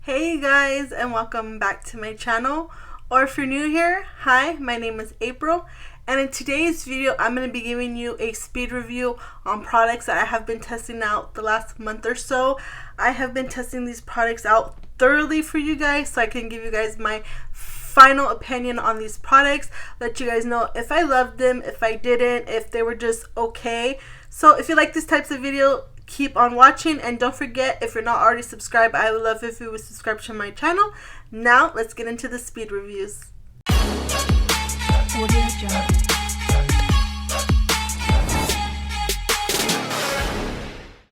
Hey guys, and welcome back to my channel. Or if you're new here, hi, my name is April, and in today's video I'm going to be giving you a speed review on products that I have been testing out the last month or so. I have been testing these products out thoroughly for you guys so I can give you guys my final opinion on these products, let you guys know if I loved them, if I didn't, if they were just okay. So if you like these types of video, keep on watching, and don't forget, if you're not already subscribed, I would love if you would subscribe to my channel. Now let's get into the speed reviews.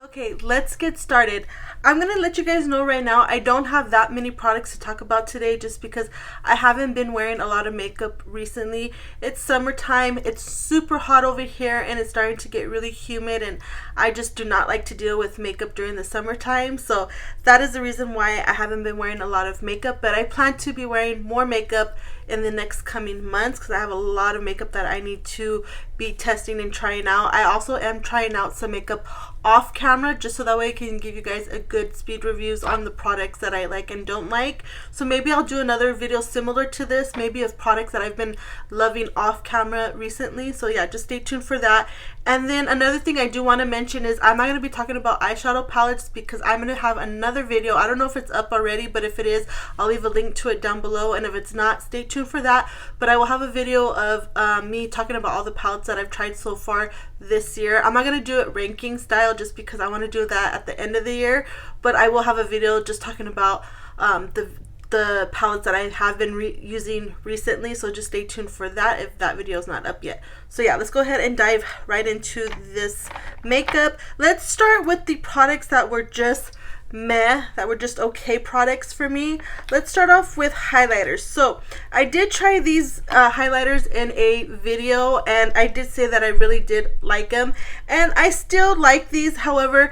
Okay, let's get started. I'm gonna let you guys know right now, I don't have that many products to talk about today just because I haven't been wearing a lot of makeup recently. It's summertime, it's super hot over here, and it's starting to get really humid, and I just do not like to deal with makeup during the summertime. So that is the reason why I haven't been wearing a lot of makeup, but I plan to be wearing more makeup in the next coming months because I have a lot of makeup that I need to be testing and trying out. I also am trying out some makeup off camera just so that way I can give you guys a good speed reviews on the products that I like and don't like. So maybe I'll do another video similar to this, maybe of products that I've been loving off camera recently. So yeah, just stay tuned for that. And then another thing I do want to mention is I'm not going to be talking about eyeshadow palettes because I'm going to have another video. I don't know if it's up already, but if it is, I'll leave a link to it down below, and if it's not, stay tuned for that. But I will have a video of me talking about all the palettes that I've tried so far this year. I'm not going to do it ranking style just because I want to do that at the end of the year, but I will have a video just talking about the palettes that I have been using recently, so just stay tuned for that if that video is not up yet. So yeah, let's go ahead and dive right into this makeup. Let's start with the products that were just meh, that were just okay products for me. Let's start off with highlighters. So I did try these highlighters in a video, and I did say that I really did like them, and I still like these. However,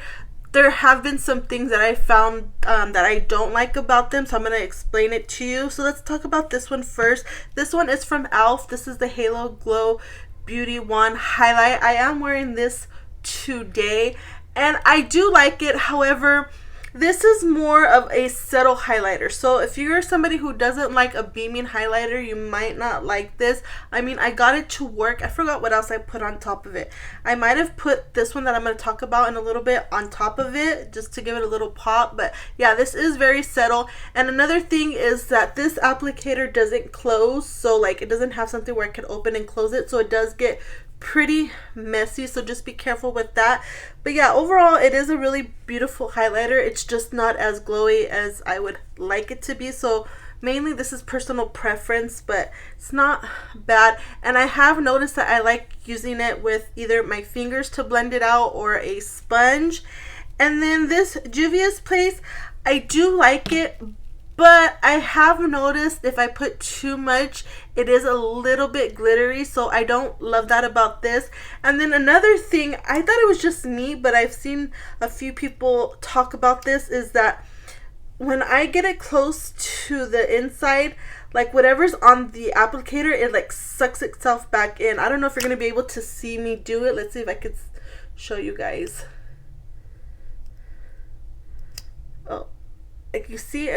there have been some things that I found that I don't like about them, so I'm going to explain it to you. So let's talk about this one first. This one is from e.l.f. This is the Halo Glow Beauty Wand Highlight. I am wearing this today, and I do like it. However, this is more of a subtle highlighter. So if you're somebody who doesn't like a beaming highlighter, you might not like this. I mean, I got it to work. I forgot what else I put on top of it. I might have put this one that I'm going to talk about in a little bit on top of it just to give it a little pop. But yeah, this is very subtle. And another thing is that this applicator doesn't close. So like, it doesn't have something where I can open and close it. So it does get pretty messy, so just be careful with that. But yeah, overall it is a really beautiful highlighter. It's just not as glowy as I would like it to be, so mainly this is personal preference, but it's not bad. And I have noticed that I like using it with either my fingers to blend it out or a sponge. And then this Juvia's Place, I do like it, but I have noticed if I put too much, it is a little bit glittery, so I don't love that about this. And then another thing, I thought it was just me, but I've seen a few people talk about this, is that when I get it close to the inside, like whatever's on the applicator, it like sucks itself back in. I don't know if you're going to be able to see me do it. Let's see if I could show you guys. Oh, like you see,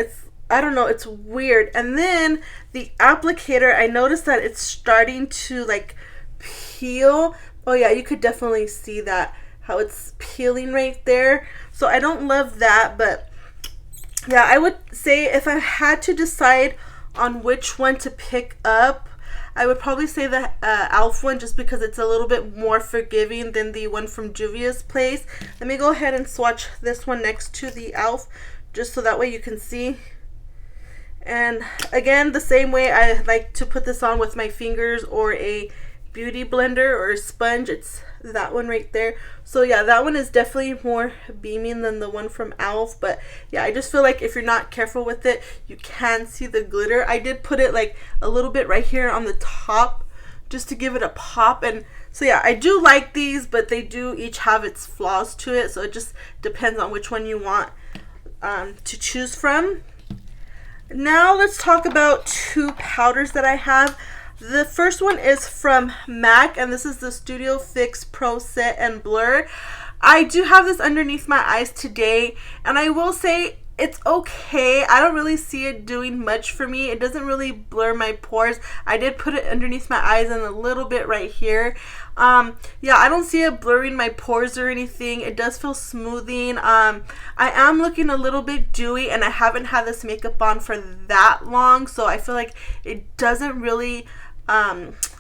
I don't know, it's weird. And then the applicator, I noticed that it's starting to like peel. Oh yeah, you could definitely see that, how it's peeling right there. So I don't love that, but yeah, I would say if I had to decide on which one to pick up, I would probably say the e.l.f. one, just because it's a little bit more forgiving than the one from Juvia's Place. Let me go ahead and swatch this one next to the e.l.f. just so that way you can see. And again, the same way I like to put this on with my fingers or a beauty blender or a sponge, it's that one right there. So yeah, that one is definitely more beaming than the one from e.l.f. But yeah, I just feel like if you're not careful with it, you can see the glitter. I did put it like a little bit right here on the top just to give it a pop. And so yeah, I do like these, but they do each have its flaws to it, so it just depends on which one you want to choose from. Now let's talk about two powders that I have. The first one is from MAC, and this is the Studio Fix Pro Set and Blur. I do have this underneath my eyes today, and I will say It's okay. I don't really see it doing much for me. It doesn't really blur my pores. I did put it underneath my eyes and a little bit right here. Yeah, I don't see it blurring my pores or anything. It does feel smoothing. I am looking a little bit dewy, and I haven't had this makeup on for that long, so I feel like it doesn't really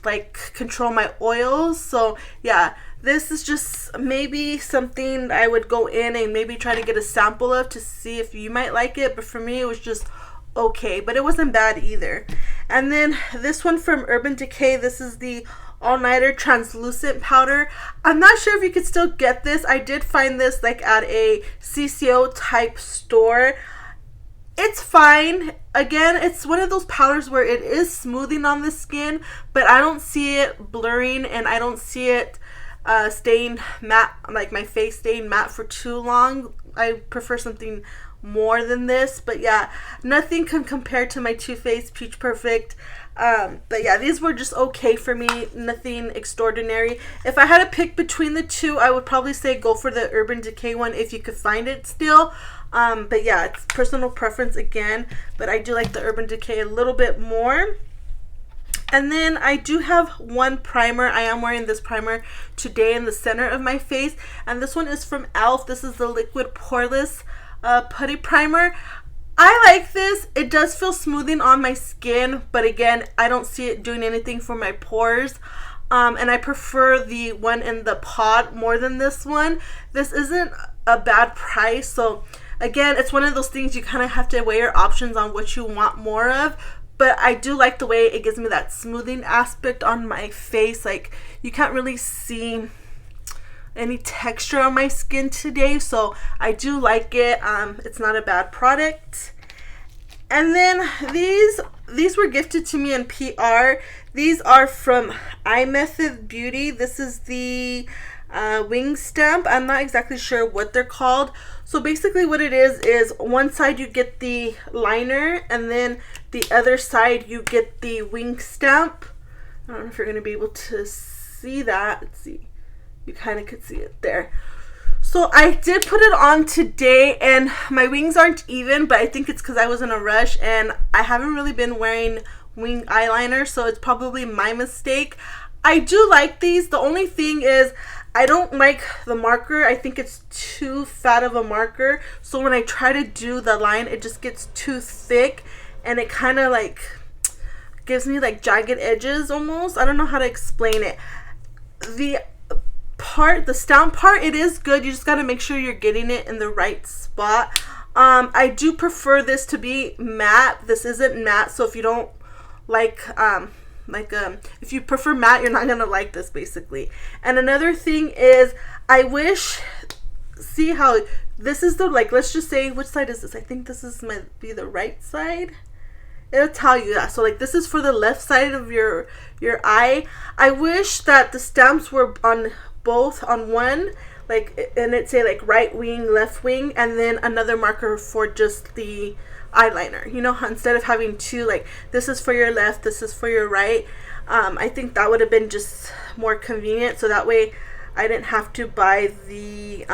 like control my oils. So yeah, this is just maybe something I would go in and maybe try to get a sample of to see if you might like it. But for me, it was just okay, but it wasn't bad either. And then this one from Urban Decay, this is the All Nighter Translucent Powder. I'm not sure if you could still get this. I did find this like at a CCO type store. It's fine. Again, it's one of those powders where it is smoothing on the skin, but I don't see it blurring, and I don't see it staying matte, like my face staying matte for too long. I prefer something more than this, but yeah, nothing can compare to my Too Faced Peach Perfect. But yeah, these were just okay for me, nothing extraordinary. If I had to pick between the two, I would probably say go for the Urban Decay one if you could find it still. But yeah, it's personal preference again, but I do like the Urban Decay a little bit more. And then I do have one primer. I am wearing this primer today in the center of my face, and this one is from e.l.f. This is the Liquid Poreless Putty Primer. I like this. It does feel smoothing on my skin, but again, I don't see it doing anything for my pores. And I prefer the one in the pod more than this one. This isn't a bad price, so again, it's one of those things you kind of have to weigh your options on what you want more of. But I do like the way it gives me that smoothing aspect on my face. Like, you can't really see any texture on my skin today, so I do like it. It's not a bad product. And then these were gifted to me in PR. These are from iMethod Beauty. This is the wing stamp. I'm not exactly sure what they're called. So basically what it is one side you get the liner, and then the other side you get the wing stamp. I don't know if you're going to be able to see that. Let's see. You kind of could see it there. So I did put it on today, and my wings aren't even, but I think it's because I was in a rush and I haven't really been wearing wing eyeliner, so it's probably my mistake. I do like these. The only thing is I don't like the marker. I think it's too fat of a marker. So when I try to do the line, it just gets too thick, and it kind of like gives me like jagged edges almost. I don't know how to explain it. The stamp part, it is good. You just got to make sure you're getting it in the right spot. I do prefer this to be matte. This isn't matte, so if you don't like if you prefer matte, you're not gonna like this basically. And another thing is, I wish, see how this is the, like, let's just say, which side is this? I think this is might be the right side. It'll tell you that. So like, this is for the left side of your eye. I wish that the stamps were on both, on one, like, and it say like right wing, left wing, and then another marker for just the eyeliner, you know, instead of having two, like, this is for your left, this is for your right. I think that would have been just more convenient, so that way I didn't have to buy the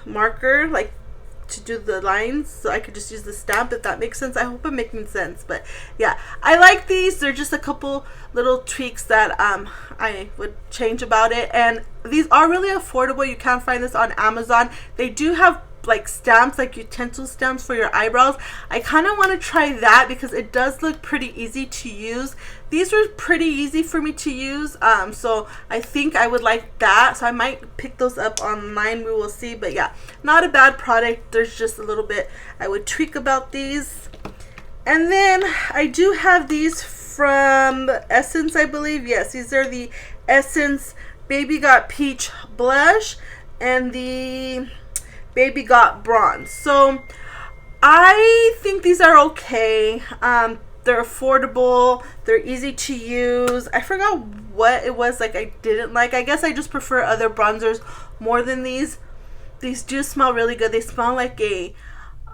marker, like, to do the lines, so I could just use the stamp, if that makes sense. I hope I'm making sense. But yeah, I like these. They're just a couple little tweaks that I would change about it, and these are really affordable. You can find this on Amazon. They do have like stamps, like utensil stamps for your eyebrows. I kind of want to try that because it does look pretty easy to use. These were pretty easy for me to use, so I think I would like that. So I might pick those up online. We will see. But yeah, not a bad product. There's just a little bit I would tweak about these. And then I do have these from Essence, I believe. Yes, these are the Essence Baby Got Peach Blush and the Baby Got Bronze. So I think these are okay. They're affordable. They're easy to use. I forgot what it was like I didn't like. I guess I just prefer other bronzers more than these. These do smell really good. They smell like a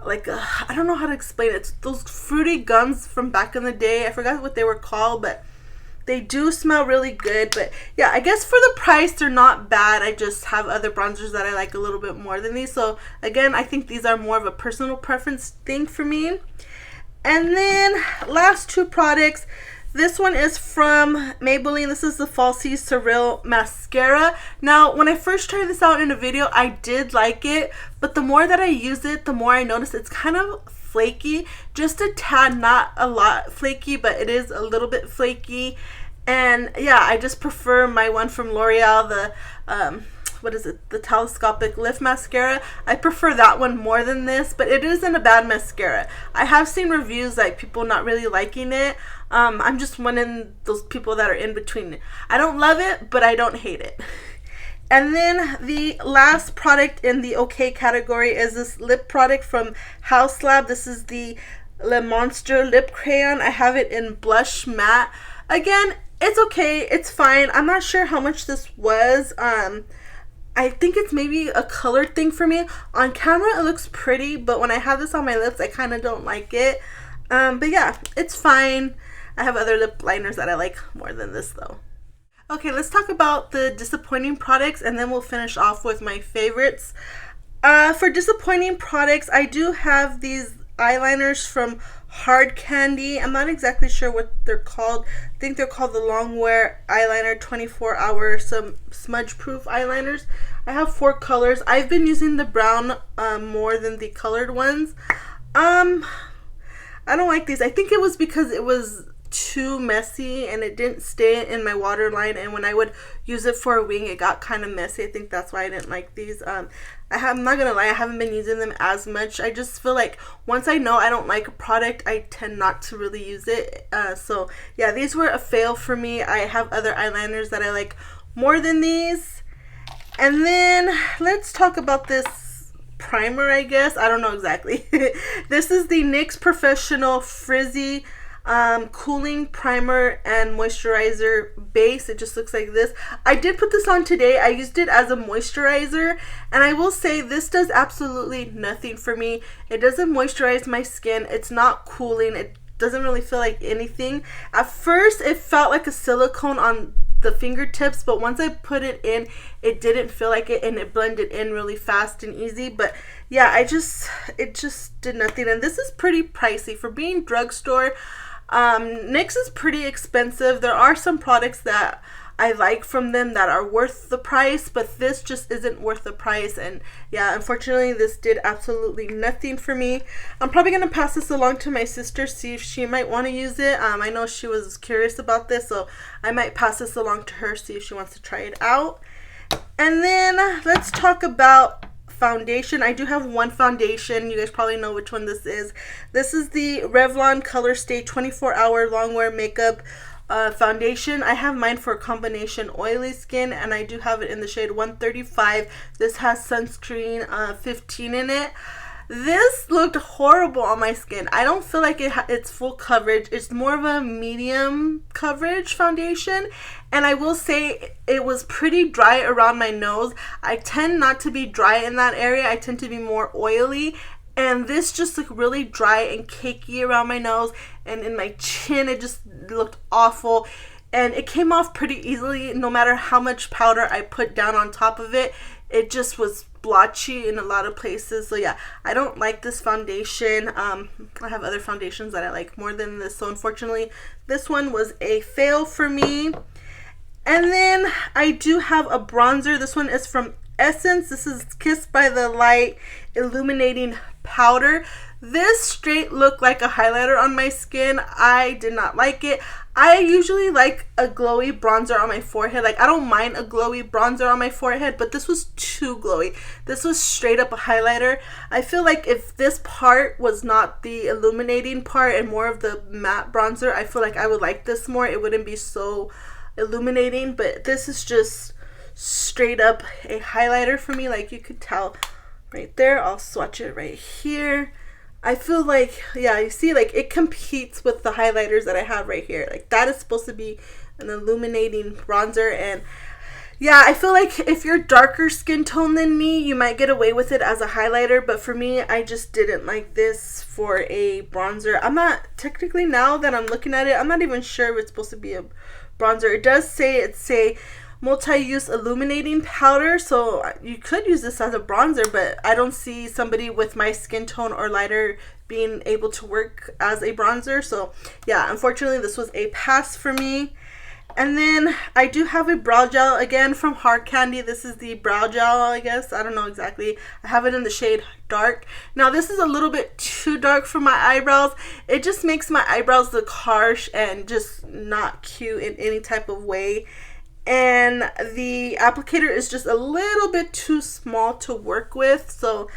I don't know how to explain it. It's those fruity gums from back in the day. I forgot what they were called, but They do smell really good, but yeah, I guess for the price, they're not bad. I just have other bronzers that I like a little bit more than these. So again, I think these are more of a personal preference thing for me. And then last two products. This one is from Maybelline. This is the Falsies Surreal Mascara. Now, when I first tried this out in a video, I did like it, but the more that I use it, the more I notice it's kind of flaky. Just a tad, not a lot flaky, but it is a little bit flaky. And yeah, I just prefer my one from L'Oreal, the what is it, the telescopic lift mascara. I prefer that one more than this, but it isn't a bad mascara. I have seen reviews like people not really liking it. I'm just one of those people that are in between. I don't love it, but I don't hate it. And then the last product in the okay category is this lip product from House Lab. This is the Le Monster lip crayon. I have it in blush matte. Again, it's okay, it's fine. I'm not sure how much this was. I think it's maybe a color thing for me. On camera it looks pretty, but when I have this on my lips I kind of don't like it. But yeah, it's fine. I have other lip liners that I like more than this though. Okay, let's talk about the disappointing products and then we'll finish off with my favorites. For disappointing products, I do have these eyeliners from Hard Candy. I'm not exactly sure what they're called. I think they're called the Longwear Eyeliner 24-hour some smudge proof eyeliners. I have 4 colors. I've been using the brown more than the colored ones. I don't like these. I think it was because it was too messy and it didn't stay in my waterline, and when I would use it for a wing it got kind of messy. I think that's why I didn't like these. I'm not gonna lie, I haven't been using them as much. I just feel like once I know I don't like a product, I tend not to really use it. So yeah, these were a fail for me. I have other eyeliners that I like more than these. And then let's talk about this primer, I guess. I don't know exactly. This is the NYX Professional Frizzy cooling primer and moisturizer base. It just looks like this. I did put this on today. I used it as a moisturizer, and I will say this does absolutely nothing for me. It doesn't moisturize my skin. It's not cooling. It doesn't really feel like anything. At first it felt like a silicone on the fingertips, but once I put it in, it didn't feel like it, and it blended in really fast and easy. But yeah, it just did nothing. And this is pretty pricey for being drugstore. NYX is pretty expensive. There are some products that I like from them that are worth the price, but this just isn't worth the price. And yeah, unfortunately this did absolutely nothing for me. I'm probably going to pass this along to my sister, see if she might want to use it. I know she was curious about this, so I might pass this along to her, see if she wants to try it out. And then let's talk about foundation. I do have one foundation. You guys probably know which one this is. This is the Revlon Color Stay 24-hour Longwear Makeup foundation. I have mine for combination oily skin, and I do have it in the shade 135. This has sunscreen 15 in it. This looked horrible on my skin. I don't feel like it's full coverage. It's more of a medium coverage foundation, and I will say it was pretty dry around my nose. I tend not to be dry in that area. I tend to be more oily, and this just looked really dry and cakey around my nose, and in my chin it just looked awful. And it came off pretty easily no matter how much powder I put down on top of it. It just was blotchy in a lot of places. So yeah, I don't like this foundation. I have other foundations that I like more than this, so unfortunately this one was a fail for me. And then I do have a bronzer. This one is from Essence. This is Kissed by the Light Illuminating Powder. This straight looked like a highlighter on my skin. I did not like it. I usually like a glowy bronzer on my forehead. Like, I don't mind a glowy bronzer on my forehead, but this was too glowy. This was straight up a highlighter. I feel like if this part was not the illuminating part and more of the matte bronzer, I feel like I would like this more. It wouldn't be so illuminating, but this is just straight up a highlighter for me. Like, you could tell right there. I'll swatch it right here. I feel like, yeah, you see, like, it competes with the highlighters that I have right here. Like, that is supposed to be an illuminating bronzer. And yeah, I feel like if you're darker skin tone than me, you might get away with it as a highlighter. But for me, I just didn't like this for a bronzer. I'm not, technically now that I'm looking at it, I'm not even sure if it's supposed to be a bronzer. It does say it's a multi-use illuminating powder, so you could use this as a bronzer, but I don't see somebody with my skin tone or lighter being able to work as a bronzer. So yeah, unfortunately this was a pass for me. And then I do have a brow gel, again from Hard Candy. This is the brow gel, I guess. I don't know exactly. I have it in the shade dark. Now this is a little bit too dark for my eyebrows. It just makes my eyebrows look harsh and just not cute in any type of way. And the applicator is just a little bit too small to work with, so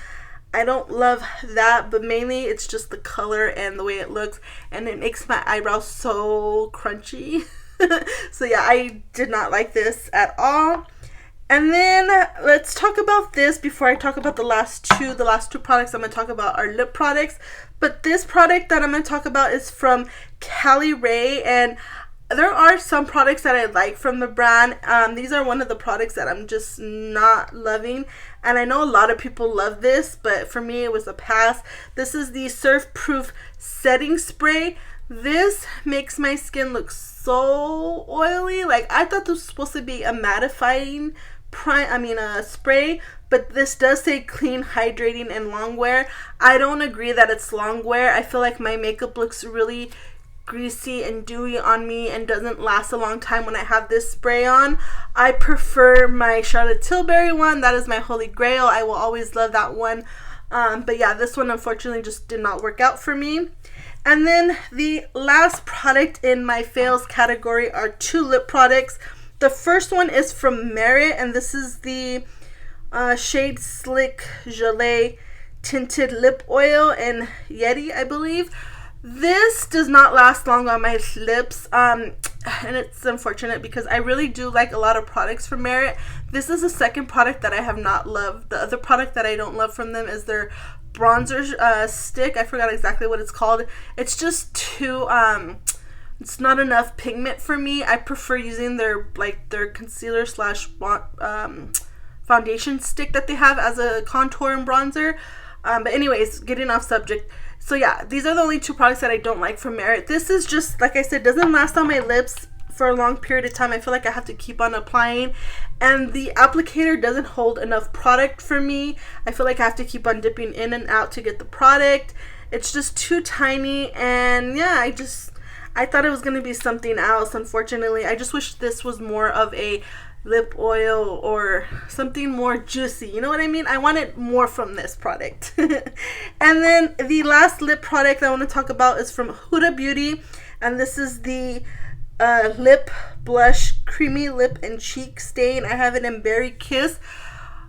I don't love that, but mainly it's just the color and the way it looks, and it makes my eyebrows so crunchy. So yeah, I did not like this at all. And then let's talk about this before I talk about the last two. The last two products I'm going to talk about are lip products, but this product that I'm going to talk about is from Cali Ray, and there are some products that I like from the brand. These are one of the products that I'm just not loving, and I know a lot of people love this, but for me it was a pass. This is the Surf Proof Setting Spray. This makes my skin look so oily. Like, I thought this was supposed to be a mattifying spray, but this does say clean, hydrating, and long wear. I don't agree that it's long wear. I feel like my makeup looks really greasy and dewy on me and doesn't last a long time when I have this spray on. I prefer my Charlotte Tilbury one. That is my holy grail. I will always love that one. But yeah, this one unfortunately just did not work out for me. And then the last product in my fails category are two lip products. The first one is from Merit, and this is the shade Slick Gelée Tinted Lip Oil in Yeti, I believe. This does not last long on my lips, and it's unfortunate because I really do like a lot of products from Merit. This is the second product that I have not loved. The other product that I don't love from them is their bronzer stick. I forgot exactly what it's called. It's just too it's not enough pigment for me. I prefer using their concealer slash foundation stick that they have as a contour and bronzer. But anyways, getting off subject. So yeah, these are the only two products that I don't like from Merit. This is just, like I said, doesn't last on my lips for a long period of time. I feel like I have to keep on applying, and the applicator doesn't hold enough product for me. I feel like I have to keep on dipping in and out to get the product. It's just too tiny, and yeah, I thought it was going to be something else. Unfortunately, I just wish this was more of a lip oil or something more juicy, you know what I mean? I wanted more from this product. And then the last lip product I want to talk about is from Huda Beauty, and this is the lip blush creamy lip and cheek stain. I have it in Berry Kiss.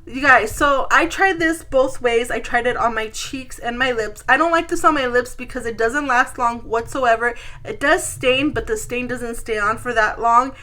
You guys, so I tried this both ways. I tried it on my cheeks and my lips. I don't like this on my lips because it doesn't last long whatsoever. It does stain, but the stain doesn't stay on for that long.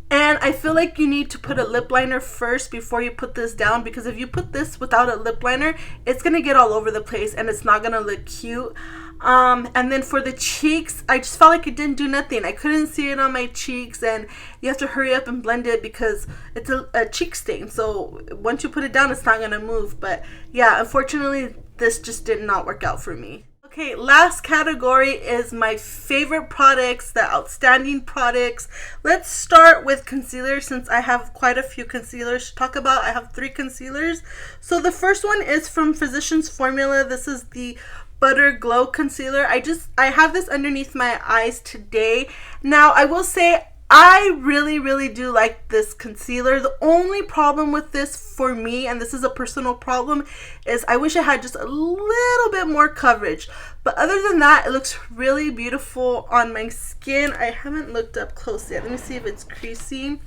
And I feel like you need to put a lip liner first before you put this down, because if you put this without a lip liner, it's going to get all over the place and it's not going to look cute. And then for the cheeks, I just felt like it didn't do nothing. I couldn't see it on my cheeks, and you have to hurry up and blend it because it's a cheek stain. So once you put it down, it's not going to move. But yeah, unfortunately, this just did not work out for me. Okay, last category is my favorite products, the outstanding products. Let's start with concealer, since I have quite a few concealers to talk about. I have 3 concealers. So the first one is from Physicians Formula. This is the Butter Glow Concealer. I have this underneath my eyes today. Now, I will say I really do like this concealer. The only problem with this for me, and this is a personal problem, is I wish it had just a little bit more coverage. But other than that, it looks really beautiful on my skin. I haven't looked up close yet. Let me see if it's creasing.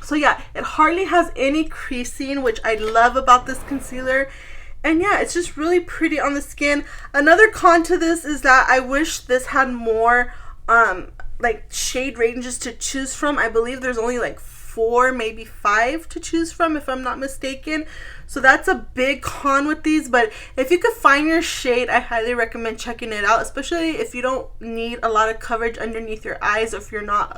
So yeah, it hardly has any creasing, which I love about this concealer. And yeah, it's just really pretty on the skin. Another con to this is that I wish this had more like shade ranges to choose from. I believe there's only like 4, maybe 5 to choose from, if I'm not mistaken. So that's a big con with these. But if you could find your shade, I highly recommend checking it out, especially if you don't need a lot of coverage underneath your eyes, or if you're not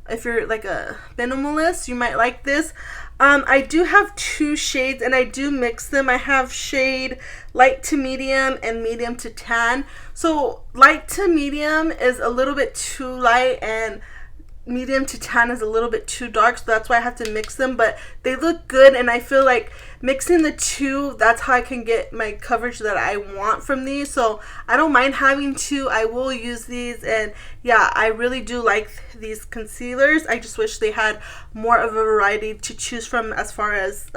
if you're like a minimalist, you might like this. I do have 2 shades, and I do mix them. I have shade light to medium and medium to tan. So light to medium is a little bit too light, and medium to tan is a little bit too dark, so that's why I have to mix them, but they look good, and I feel like mixing the two, that's how I can get my coverage that I want from these. So I don't mind having two. I will use these, and yeah, I really do like these concealers. I just wish they had more of a variety to choose from as far as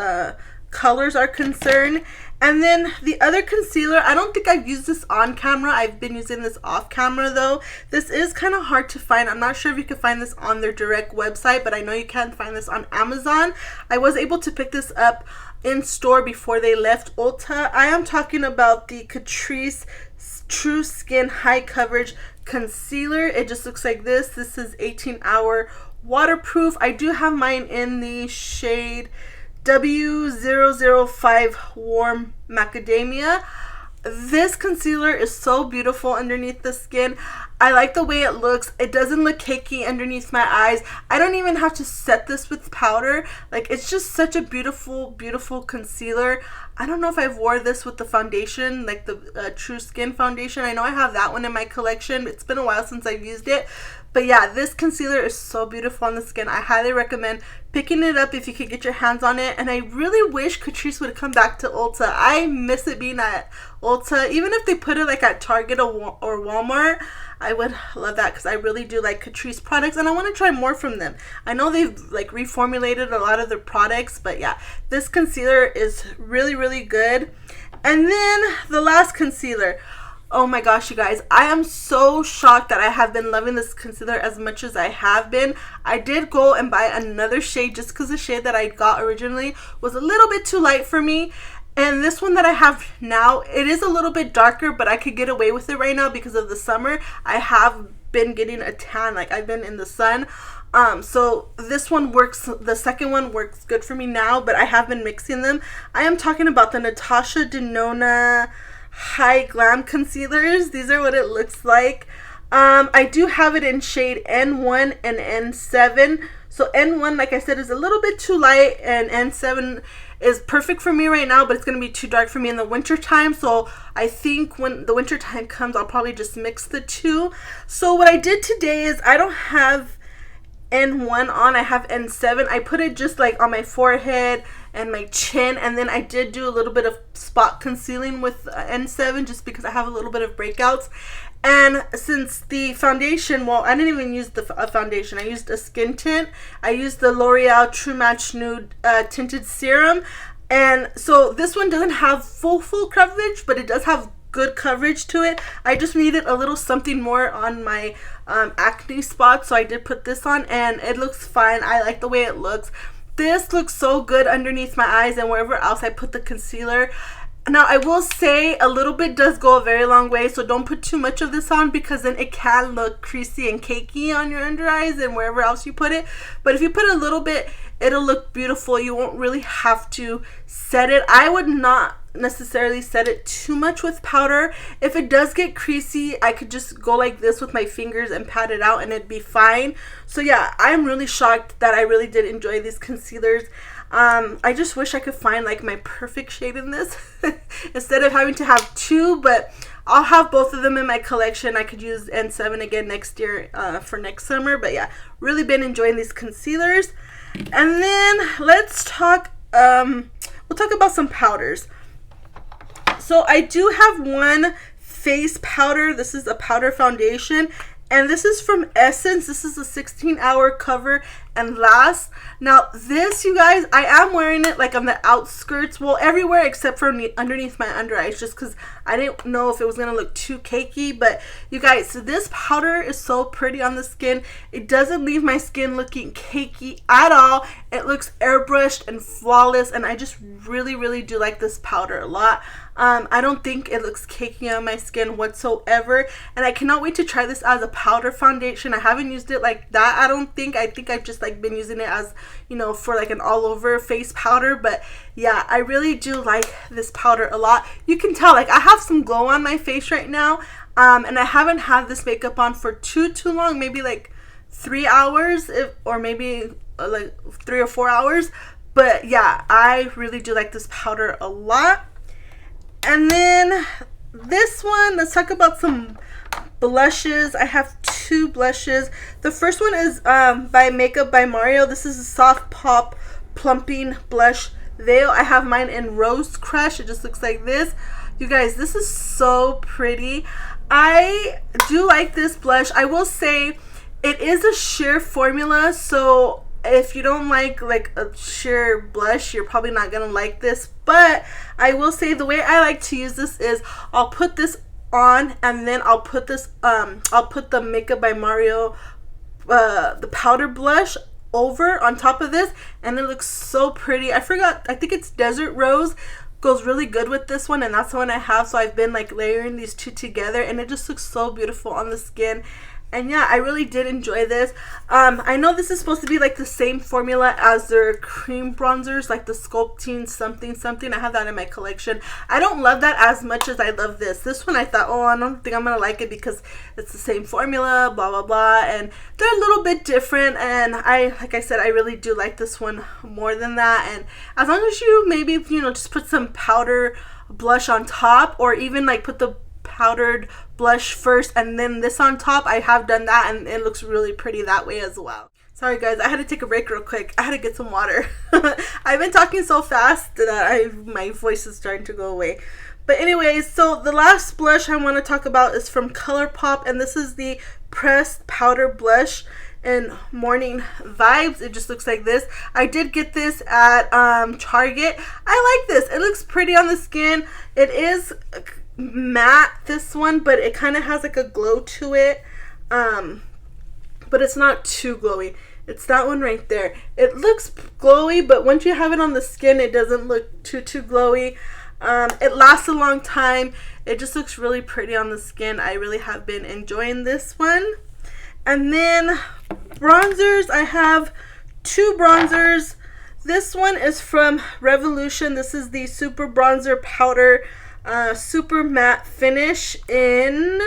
colors are concerned. And then the other concealer, I don't think I've used this on camera. I've been using this off camera though. This is kind of hard to find. I'm not sure if you can find this on their direct website, but I know you can find this on Amazon. I was able to pick this up in store before they left Ulta. I am talking about the Catrice True Skin High Coverage Concealer. It just looks like this. This is 18-hour waterproof. I do have mine in the shade W005 Warm Macadamia. This concealer is so beautiful underneath the skin. I like the way it looks. It doesn't look cakey underneath my eyes. I don't even have to set this with powder. Like, it's just such a beautiful, beautiful concealer. I don't know if I've wore this with the foundation, like the True Skin foundation. I know I have that one in my collection. It's been a while since I've used it. But yeah, this concealer is so beautiful on the skin. I highly recommend picking it up if you could get your hands on it. And I really wish Catrice would come back to Ulta. I miss it being at Ulta. Even if they put it like at Target or Walmart, I would love that, because I really do like Catrice products and I want to try more from them. I know they've like reformulated a lot of their products, but yeah, this concealer is really, really good. And then the last concealer. Oh my gosh, you guys, I am so shocked that I have been loving this concealer as much as I have been. I did go and buy another shade just because the shade that I got originally was a little bit too light for me. And this one that I have now, it is a little bit darker, but I could get away with it right now because of the summer. I have been getting a tan, like I've been in the sun. So this one works, the second one works good for me now, but I have been mixing them. I am talking about the Natasha Denona High Glam Concealers. These are what it looks like. I do have it in shade N1 and N7. So N1, like I said, is a little bit too light, and N7 is perfect for me right now, but it's going to be too dark for me in the winter time. So I think when the winter time comes, I'll probably just mix the two. So what I did today is I don't have N1 on, I have N7. I put it just like on my forehead and my chin, and then I did do a little bit of spot concealing with N7 just because I have a little bit of breakouts. And since the foundation, well, I didn't even use the foundation, I used a skin tint. I used the L'Oreal True Match Nude tinted serum, and so this one doesn't have full coverage, but it does have good coverage to it. I just needed a little something more on my acne spots, so I did put this on, and it looks fine. I like the way it looks. This looks so good underneath my eyes and wherever else I put the concealer. Now, I will say a little bit does go a very long way, so don't put too much of this on because then it can look creasy and cakey on your under eyes and wherever else you put it. But if you put a little bit, it'll look beautiful. You won't really have to set it. I would not necessarily set it too much with powder. If it does get creasy, I could just go like this with my fingers and pat it out and it'd be fine. So yeah, I'm really shocked that I really did enjoy these concealers. I just wish I could find like my perfect shade in this instead of having to have two, but I'll have both of them in my collection. I could use N7 again next year for next summer. But yeah, really been enjoying these concealers. And then let's talk, we'll talk about some powders. So I do have one face powder. This is a powder foundation, and this is from Essence. This is a 16-hour cover and last. Now this, you guys, I am wearing it like on the outskirts, well, everywhere except for underneath my under eyes, just because I didn't know if it was gonna look too cakey. But you guys, so this powder is so pretty on the skin. It doesn't leave my skin looking cakey at all. It looks airbrushed and flawless, and I just really do like this powder a lot. I don't think it looks cakey on my skin whatsoever, and I cannot wait to try this as a powder foundation. I haven't used it like that, I don't think. I think I've just like been using it as, you know, for like an all over face powder. But yeah, I really do like this powder a lot. You can tell like I have some glow on my face right now, and I haven't had this makeup on for too long, maybe like 3 hours, or maybe like 3 or 4 hours. But yeah, I really do like this powder a lot. And then this one, let's talk about some blushes. I have two blushes. The first one is by Makeup by Mario. This is a Soft Pop Plumping Blush Veil. I have mine in Rose Crush. It just looks like this. You guys, this is so pretty. I do like this blush. I will say it is a sheer formula, so if you don't like a sheer blush, you're probably not gonna like this. But I will say the way I like to use this is I'll put this on, and then I'll put this I'll put the Makeup by Mario the powder blush over on top of this, and it looks so pretty. I think it's Desert Rose goes really good with this one, and that's the one I have. So I've been like layering these two together, and it just looks so beautiful on the skin. And yeah, I really did enjoy this. I know this is supposed to be like the same formula as their cream bronzers, like the Sculpting something something. I have that in my collection. I don't love that as much as I love this. This one I thought, oh, I don't think I'm gonna like it because it's the same formula, blah blah blah, and they're a little bit different. And like I said, I really do like this one more than that. And as long as you maybe, you know, just put some powder blush on top, or even like put the powdered blush first and then this on top. I have done that, and it looks really pretty that way as well. Sorry guys, I had to take a break real quick. I had to get some water. I've been talking so fast that my voice is starting to go away. But anyways, so the last blush I want to talk about is from ColourPop, and this is the Pressed Powder Blush in Morning Vibes. It just looks like this. I did get this at Target. I like this. It looks pretty on the skin. It is matte, this one, but it kind of has like a glow to it, but it's not too glowy. It's that one right there. It looks glowy, but once you have it on the skin, it doesn't look too glowy. It lasts a long time. It just looks really pretty on the skin. I really have been enjoying this one. And then bronzers, I have two bronzers. This one is from Revolution. This is the Super Bronzer Powder Super Matte Finish in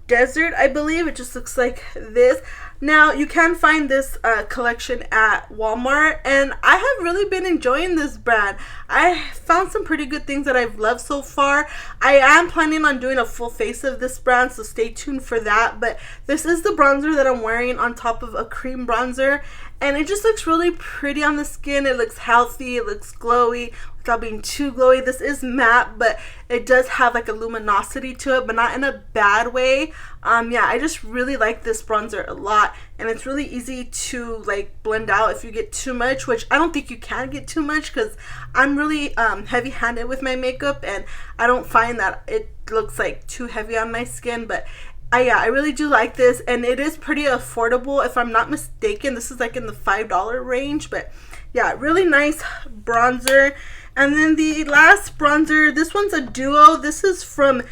Desert, I believe. It just looks like this. Now, you can find this collection at Walmart, and I have really been enjoying this brand. I found some pretty good things that I've loved so far. I am planning on doing a full face of this brand, so stay tuned for that. But this is the bronzer that I'm wearing on top of a cream bronzer, and it just looks really pretty on the skin. It looks healthy, it looks glowy without being too glowy. This is matte, but it does have like a luminosity to it, but not in a bad way. Yeah, I just really like this bronzer a lot, and it's really easy to like blend out if you get too much, which I don't think you can get too much because I'm really heavy-handed with my makeup, and I don't find that it looks like too heavy on my skin. But yeah, I really do like this, and it is pretty affordable. If I'm not mistaken, this is like in the $5 range. But yeah, really nice bronzer. And then the last bronzer, this one's a duo. This is from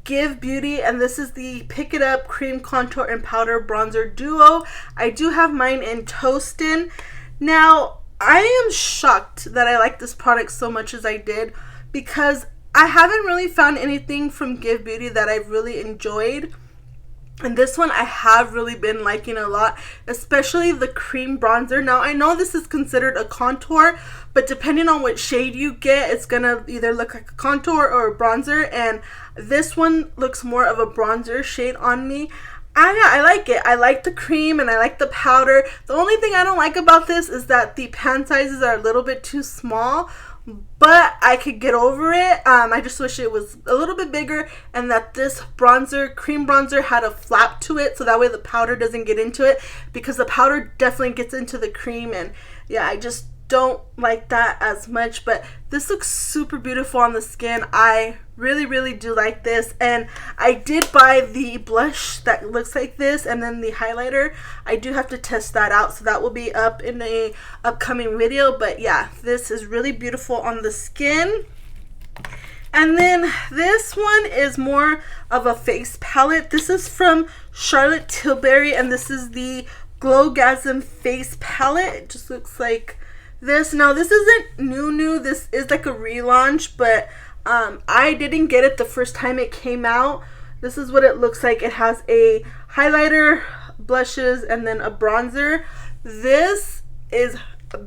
Give Beauty, and this is the Pick It Up Cream Contour and Powder Bronzer Duo. I do have mine in Toastin'. Now, I am shocked that I like this product so much as I did, because I haven't really found anything from Give Beauty that I've really enjoyed. And this one I have really been liking a lot, especially the cream bronzer. Now, I know this is considered a contour, but depending on what shade you get, it's gonna either look like a contour or a bronzer, and this one looks more of a bronzer shade on me. I like it. I like the cream and I like the powder. The only thing I don't like about this is that the pan sizes are a little bit too small, but I could get over it. I just wish it was a little bit bigger, and that this bronzer, cream bronzer, had a flap to it, so that way the powder doesn't get into it, because the powder definitely gets into the cream, and yeah, I just don't like that as much. But this looks super beautiful on the skin. I really do like this, and I did buy the blush that looks like this, and then the highlighter. I do have to test that out, so that will be up in a upcoming video. But yeah, this is really beautiful on the skin. And then this one is more of a face palette. This is from Charlotte Tilbury, and this is the Glowgasm Face Palette. It just looks like this. Now, this isn't new. This is like a relaunch, but I didn't get it the first time it came out. This is what it looks like. It has a highlighter, blushes, and then a bronzer. This is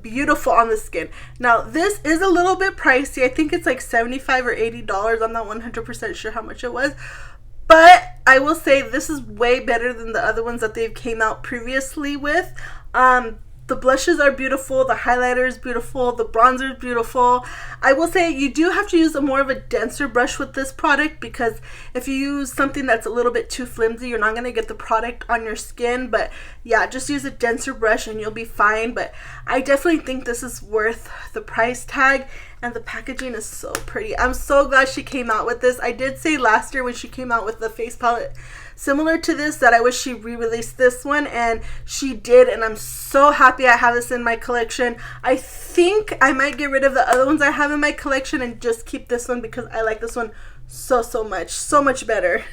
beautiful on the skin. Now, this is a little bit pricey. I think it's like $75 or $80. I'm not 100% sure how much it was. but I will say this is way better than the other ones that they've came out previously with. The blushes are beautiful, the highlighter is beautiful, the bronzer is beautiful. I will say you do have to use more of a denser brush with this product, because if you use something that's a little bit too flimsy, you're not going to get the product on your skin. But yeah, just use a denser brush and you'll be fine. But I definitely think this is worth the price tag, and the packaging is so pretty. I'm so glad she came out with this. I did say last year when she came out with the face palette similar to this that I wish she re-released this one, and she did, and I'm so happy I have this in my collection. I think I might get rid of the other ones I have in my collection and just keep this one because I like this one so much better.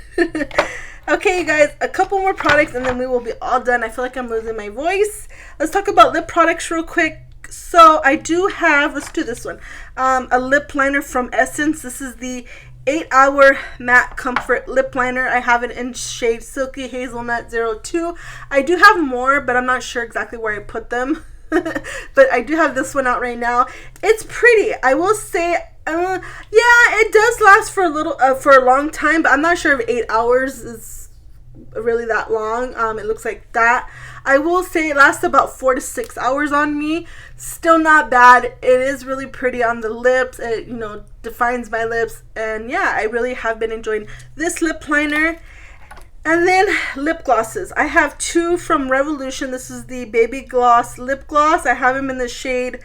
Okay, you guys, a couple more products and then we will be all done. I feel like I'm losing my voice. Let's talk about lip products real quick. So I do have, let's do this one, a lip liner from Essence. This is the 8-Hour Matte Comfort Lip Liner. I have it in shade Silky Hazelnut 02. I do have more, but I'm not sure exactly where I put them. But I do have this one out right now. It's pretty. I will say, yeah, it does last for a long time, but I'm not sure if 8 hours is really that long. It looks like that. I will say it lasts about 4 to 6 hours on me. Still not bad. It is really pretty on the lips. It, you know, defines my lips. And yeah, I really have been enjoying this lip liner. And then lip glosses. I have two from Revolution. This is the Baby Gloss Lip Gloss. I have them in the shade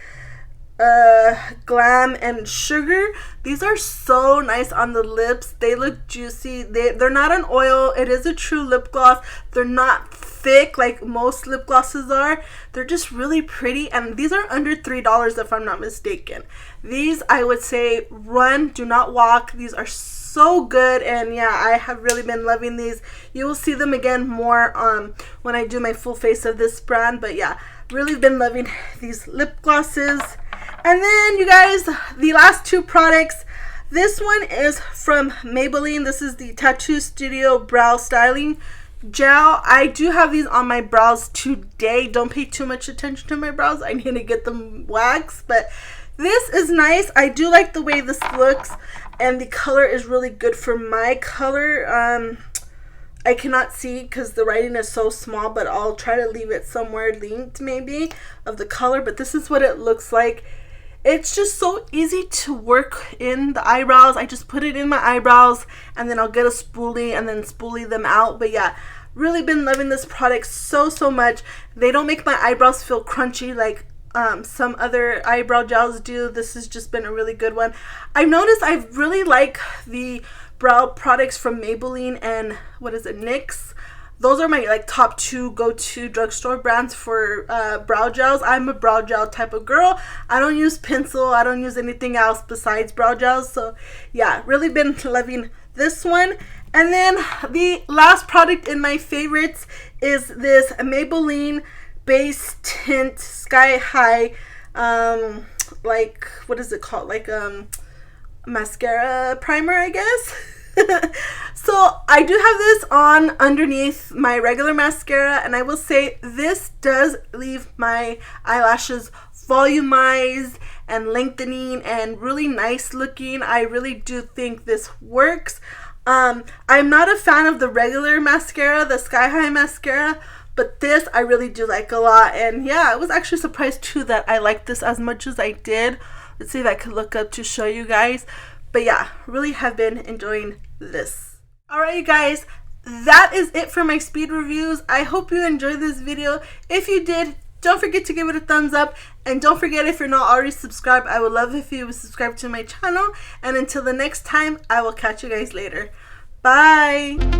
Glam and Sugar. These are so nice on the lips. They look juicy. They're not an oil. It is a true lip gloss. They're not thick like most lip glosses are. They're just really pretty, and these are under $3 if I'm not mistaken. These, I would say, run, do not walk. These are so good, and yeah, I have really been loving these. You will see them again more when I do my full face of this brand, but yeah, really been loving these lip glosses. And then, you guys, the last two products. This one is from Maybelline. This is the Tattoo Studio Brow Styling Gel. I do have these on my brows today. Don't pay too much attention to my brows. I need to get them waxed, but this is nice. I do like the way this looks, and the color is really good for my color. I cannot see because the writing is so small, but I'll try to leave it somewhere linked maybe of the color. But this is what it looks like. It's just so easy to work in the eyebrows. I just put it in my eyebrows and then I'll get a spoolie and then spoolie them out. But yeah, really been loving this product so much. They don't make my eyebrows feel crunchy like some other eyebrow gels do. This has just been a really good one. I've noticed I really like the brow products from Maybelline and what is it, NYX. Those are my like top two go-to drugstore brands for brow gels. I'm a brow gel type of girl. I don't use pencil. I don't use anything else besides brow gels. So yeah, really been loving this one. And then the last product in my favorites is this Maybelline Base Tint Sky High, like, what is it called? Like mascara primer, I guess. So I do have this on underneath my regular mascara, and I will say this does leave my eyelashes volumized and lengthening and really nice looking. I really do think this works. I'm not a fan of the regular mascara, the Sky High mascara, but this I really do like a lot. And yeah, I was actually surprised too that I liked this as much as I did. Let's see if I could look up to show you guys. But yeah, really have been enjoying this. Alright, you guys, that is it for my speed reviews. I hope you enjoyed this video. If you did, don't forget to give it a thumbs up, and don't forget, if you're not already subscribed, I would love if you would subscribe to my channel. And until the next time, I will catch you guys later. Bye.